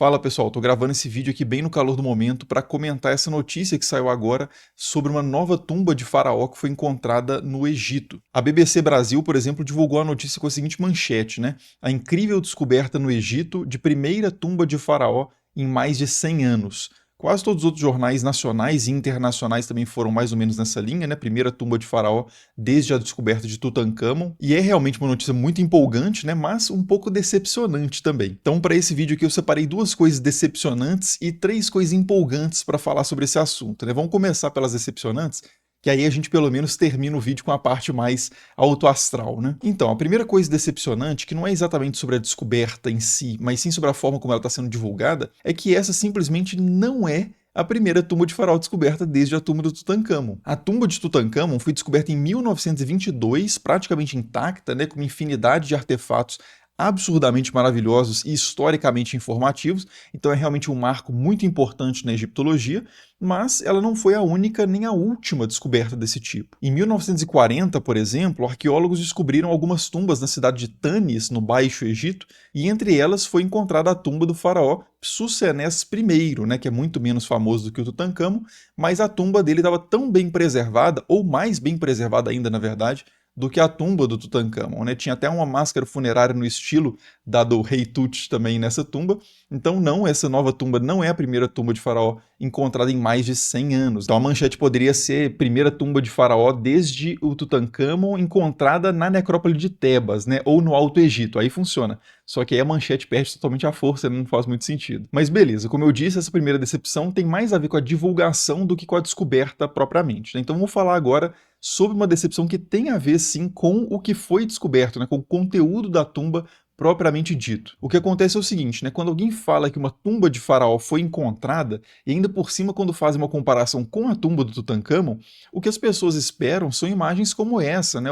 Fala pessoal, tô gravando esse vídeo aqui bem no calor do momento para comentar essa notícia que saiu agora sobre uma nova tumba de faraó que foi encontrada no Egito. A BBC Brasil, por exemplo, divulgou a notícia com a seguinte manchete, né? A incrível descoberta no Egito de primeira tumba de faraó em mais de 100 anos. Quase todos os outros jornais nacionais e internacionais também foram mais ou menos nessa linha, né? Primeira tumba de faraó desde a descoberta de Tutancâmon. E é realmente uma notícia muito empolgante, né? Mas um pouco decepcionante também. Então, para esse vídeo aqui, eu separei duas coisas decepcionantes e três coisas empolgantes para falar sobre esse assunto, né? Vamos começar pelas decepcionantes, que aí a gente pelo menos termina o vídeo com a parte mais autoastral, né? Então, a primeira coisa decepcionante, que não é exatamente sobre a descoberta em si, mas sim sobre a forma como ela está sendo divulgada, é que essa simplesmente não é a primeira tumba de faraó descoberta desde a tumba do Tutancâmon. A tumba de Tutancâmon foi descoberta em 1922, praticamente intacta, né, com uma infinidade de artefatos absurdamente maravilhosos e historicamente informativos, então é realmente um marco muito importante na egiptologia, mas ela não foi a única nem a última descoberta desse tipo. Em 1940, por exemplo, arqueólogos descobriram algumas tumbas na cidade de Tanis, no Baixo Egito, e entre elas foi encontrada a tumba do faraó Psusennes I, né, que é muito menos famoso do que o Tutancâmon, mas a tumba dele estava tão bem preservada, ou mais bem preservada ainda, na verdade, do que a tumba do Tutancâmon, né? Tinha até uma máscara funerária no estilo da do Rei Tut também nessa tumba. Então não, essa nova tumba não é a primeira tumba de faraó encontrada em mais de 100 anos. Então a manchete poderia ser primeira tumba de faraó desde o Tutancâmon encontrada na necrópole de Tebas, né? Ou no Alto Egito. Aí funciona. Só que aí a manchete perde totalmente a força, não faz muito sentido. Mas beleza, como eu disse, essa primeira decepção tem mais a ver com a divulgação do que com a descoberta propriamente, né? Então vamos falar agora sobre uma decepção que tem a ver sim com o que foi descoberto, né? Com o conteúdo da tumba propriamente dito. O que acontece é o seguinte, né? Quando alguém fala que uma tumba de faraó foi encontrada, e ainda por cima quando fazem uma comparação com a tumba do Tutancâmon, o que as pessoas esperam são imagens como essa, né?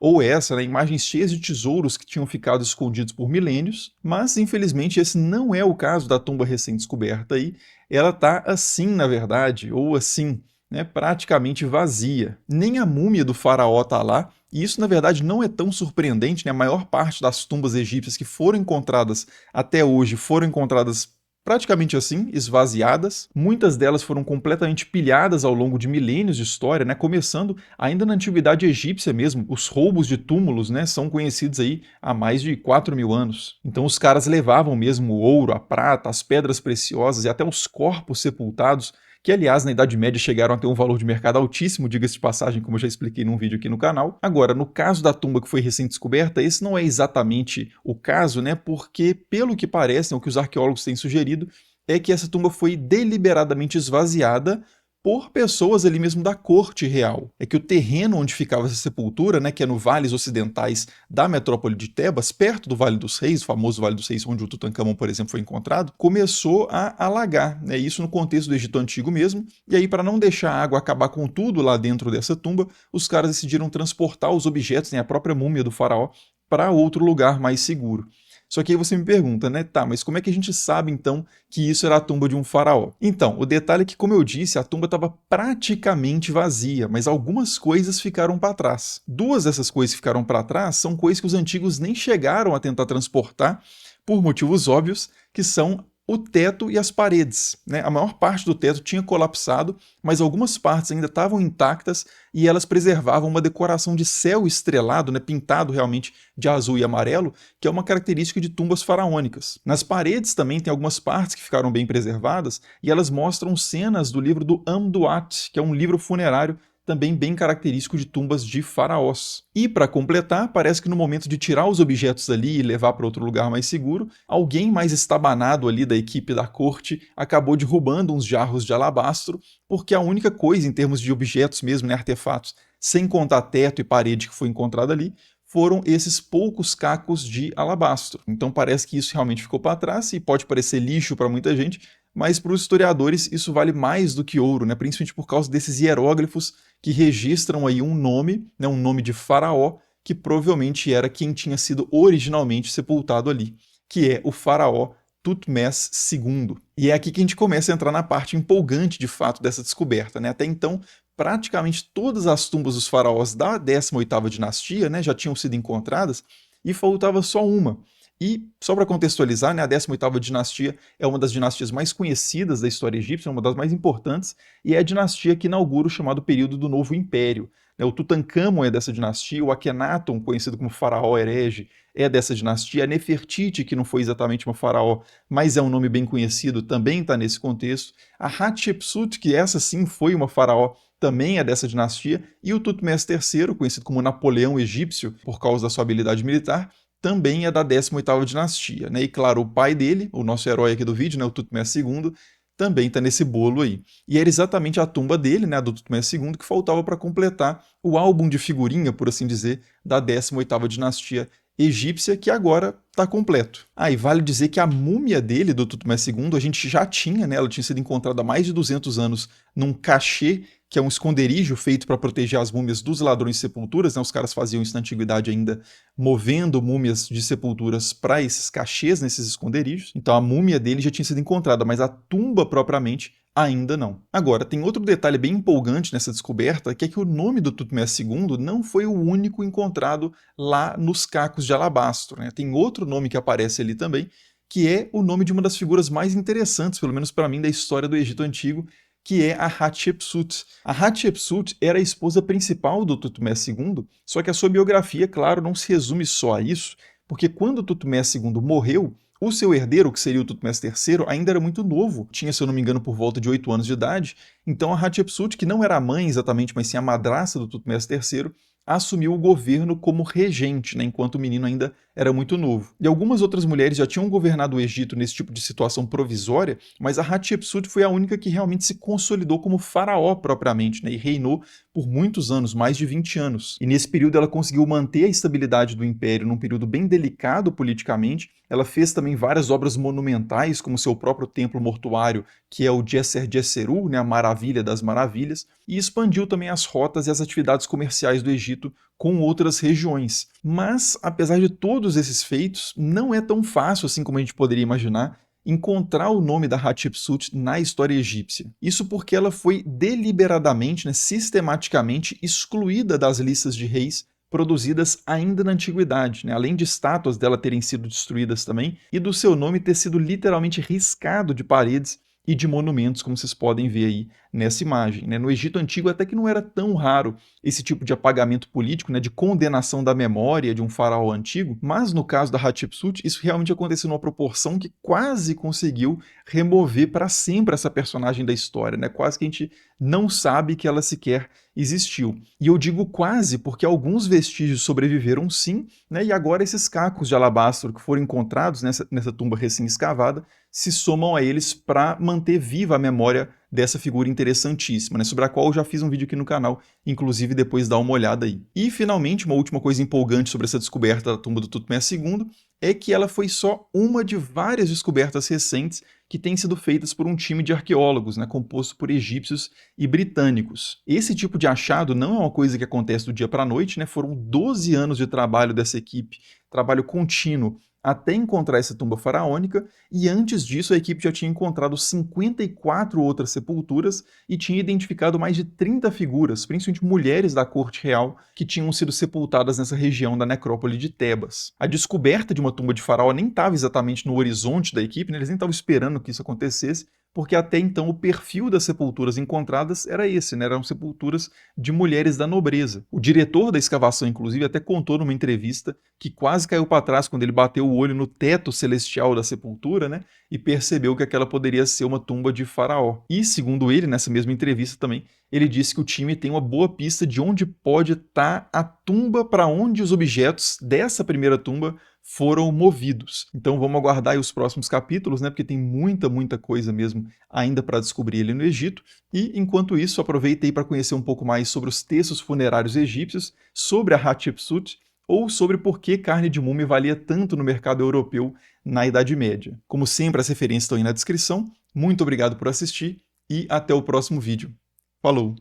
Ou essa, né? Imagens cheias de tesouros que tinham ficado escondidos por milênios, mas infelizmente esse não é o caso da tumba recém-descoberta aí. Ela está assim, na verdade, ou assim, né, praticamente vazia. Nem a múmia do faraó está lá, e isso na verdade não é tão surpreendente, né? A maior parte das tumbas egípcias que foram encontradas até hoje foram encontradas praticamente assim, esvaziadas. Muitas delas foram completamente pilhadas ao longo de milênios de história, né? Começando ainda na antiguidade egípcia mesmo. Os roubos de túmulos, né, são conhecidos aí há mais de 4.000 anos. Então os caras levavam mesmo o ouro, a prata, as pedras preciosas e até os corpos sepultados, que aliás na Idade Média chegaram a ter um valor de mercado altíssimo, diga-se de passagem, como eu já expliquei num vídeo aqui no canal. Agora, no caso da tumba que foi recém-descoberta, esse não é exatamente o caso, né? Porque, pelo que parece, o que os arqueólogos têm sugerido, é que essa tumba foi deliberadamente esvaziada por pessoas ali mesmo da corte real. É que o terreno onde ficava essa sepultura, né, que é no vales ocidentais da metrópole de Tebas, perto do Vale dos Reis, o famoso Vale dos Reis onde o Tutancâmon, por exemplo, foi encontrado, começou a alagar, né, isso no contexto do Egito Antigo mesmo, e aí para não deixar a água acabar com tudo lá dentro dessa tumba, os caras decidiram transportar os objetos, né, a própria múmia do faraó, para outro lugar mais seguro. Só que aí você me pergunta, né, tá, mas como é que a gente sabe então que isso era a tumba de um faraó? Então, o detalhe é que, como eu disse, a tumba estava praticamente vazia, mas algumas coisas ficaram para trás. Duas dessas coisas que ficaram para trás são coisas que os antigos nem chegaram a tentar transportar, por motivos óbvios, que são o teto e as paredes, né? A maior parte do teto tinha colapsado, mas algumas partes ainda estavam intactas e elas preservavam uma decoração de céu estrelado, né? Pintado realmente de azul e amarelo, que é uma característica de tumbas faraônicas. Nas paredes também tem algumas partes que ficaram bem preservadas e elas mostram cenas do livro do Amduat, que é um livro funerário também bem característico de tumbas de faraós. E para completar, parece que no momento de tirar os objetos ali e levar para outro lugar mais seguro, alguém mais estabanado ali da equipe da corte acabou derrubando uns jarros de alabastro, porque a única coisa em termos de objetos mesmo, né, artefatos, sem contar teto e parede que foi encontrado ali, foram esses poucos cacos de alabastro. Então parece que isso realmente ficou para trás e pode parecer lixo para muita gente, mas para os historiadores isso vale mais do que ouro, né? Principalmente por causa desses hieróglifos que registram aí um nome, né? Um nome de faraó, que provavelmente era quem tinha sido originalmente sepultado ali, que é o faraó Tutmés II. E é aqui que a gente começa a entrar na parte empolgante de fato dessa descoberta, né? Até então, praticamente todas as tumbas dos faraós da 18ª dinastia, né, já tinham sido encontradas e faltava só uma. E, só para contextualizar, né, a 18ª dinastia é uma das dinastias mais conhecidas da história egípcia, uma das mais importantes, e é a dinastia que inaugura o chamado período do Novo Império. O Tutankhamon é dessa dinastia, o Akhenaton, conhecido como faraó herege, é dessa dinastia, a Nefertiti, que não foi exatamente uma faraó, mas é um nome bem conhecido, também está nesse contexto, a Hatshepsut, que essa sim foi uma faraó, também é dessa dinastia, e o Tutmés III, conhecido como Napoleão egípcio, por causa da sua habilidade militar, também é da 18ª dinastia, né? E claro, o pai dele, o nosso herói aqui do vídeo, né, o Tutmés II, também está nesse bolo aí. E era exatamente a tumba dele, né, do Tutmés II, que faltava para completar o álbum de figurinha, por assim dizer, da 18ª dinastia egípcia, que agora está completo. E vale dizer que a múmia dele, do Tutmés II, a gente já tinha, né, ela tinha sido encontrada há mais de 200 anos num cachê, que é um esconderijo feito para proteger as múmias dos ladrões de sepulturas, né? Os caras faziam isso na antiguidade ainda, movendo múmias de sepulturas para esses cachês nesses esconderijos. Então a múmia dele já tinha sido encontrada, mas a tumba propriamente ainda não. Agora, tem outro detalhe bem empolgante nessa descoberta, que é que o nome do Tutmés II não foi o único encontrado lá nos cacos de alabastro, né? Tem outro nome que aparece ali também, que é o nome de uma das figuras mais interessantes, pelo menos para mim, da história do Egito Antigo, que é a Hatshepsut. A Hatshepsut era a esposa principal do Tutmés II, só que a sua biografia, claro, não se resume só a isso, porque quando Tutmés II morreu, o seu herdeiro, que seria o Tutmés III, ainda era muito novo, tinha, se eu não me engano, por volta de 8 anos de idade, então a Hatshepsut, que não era a mãe exatamente, mas sim a madrasta do Tutmés III, assumiu o governo como regente, né, enquanto o menino ainda era muito novo. E algumas outras mulheres já tinham governado o Egito nesse tipo de situação provisória, mas a Hatshepsut foi a única que realmente se consolidou como faraó propriamente, né, e reinou por muitos anos, mais de 20 anos. E nesse período ela conseguiu manter a estabilidade do império num período bem delicado politicamente. Ela fez também várias obras monumentais, como seu próprio templo mortuário, que é o Djeser-Djeseru, né, a Maravilha das Maravilhas, e expandiu também as rotas e as atividades comerciais do Egito com outras regiões. Mas, apesar de todos esses feitos, não é tão fácil assim como a gente poderia imaginar encontrar o nome da Hatshepsut na história egípcia. Isso porque ela foi deliberadamente, né, sistematicamente excluída das listas de reis produzidas ainda na antiguidade, né? Além de estátuas dela terem sido destruídas também, e do seu nome ter sido literalmente riscado de paredes e de monumentos, como vocês podem ver aí nessa imagem, né? No Egito Antigo até que não era tão raro esse tipo de apagamento político, né, de condenação da memória de um faraó antigo, mas no caso da Hatshepsut isso realmente aconteceu numa proporção que quase conseguiu remover para sempre essa personagem da história, né? Quase que a gente não sabe que ela sequer existiu. E eu digo quase porque alguns vestígios sobreviveram sim, né? E agora esses cacos de alabastro que foram encontrados nessa tumba recém-escavada se somam a eles para manter viva a memória dessa figura interessantíssima, né, sobre a qual eu já fiz um vídeo aqui no canal, inclusive depois dá uma olhada aí. E finalmente, uma última coisa empolgante sobre essa descoberta da tumba do Tutmés II é que ela foi só uma de várias descobertas recentes que têm sido feitas por um time de arqueólogos, né, composto por egípcios e britânicos. Esse tipo de achado não é uma coisa que acontece do dia para a noite, né, foram 12 anos de trabalho dessa equipe, trabalho contínuo, até encontrar essa tumba faraônica, e antes disso a equipe já tinha encontrado 54 outras sepulturas e tinha identificado mais de 30 figuras, principalmente mulheres da corte real, que tinham sido sepultadas nessa região da necrópole de Tebas. A descoberta de uma tumba de faraó nem estava exatamente no horizonte da equipe, né? Eles nem estavam esperando que isso acontecesse, porque até então o perfil das sepulturas encontradas era esse, né? Eram sepulturas de mulheres da nobreza. O diretor da escavação, inclusive, até contou numa entrevista que quase caiu para trás quando ele bateu o olho no teto celestial da sepultura, né? E percebeu que aquela poderia ser uma tumba de faraó. E, segundo ele, nessa mesma entrevista também, ele disse que o time tem uma boa pista de onde pode estar a tumba para onde os objetos dessa primeira tumba foram movidos. Então vamos aguardar aí os próximos capítulos, né? Porque tem muita coisa mesmo ainda para descobrir ali no Egito. E enquanto isso, aproveitei para conhecer um pouco mais sobre os textos funerários egípcios, sobre a Hatshepsut, ou sobre por que carne de múmia valia tanto no mercado europeu na Idade Média. Como sempre, as referências estão aí na descrição. Muito obrigado por assistir e até o próximo vídeo. Falou!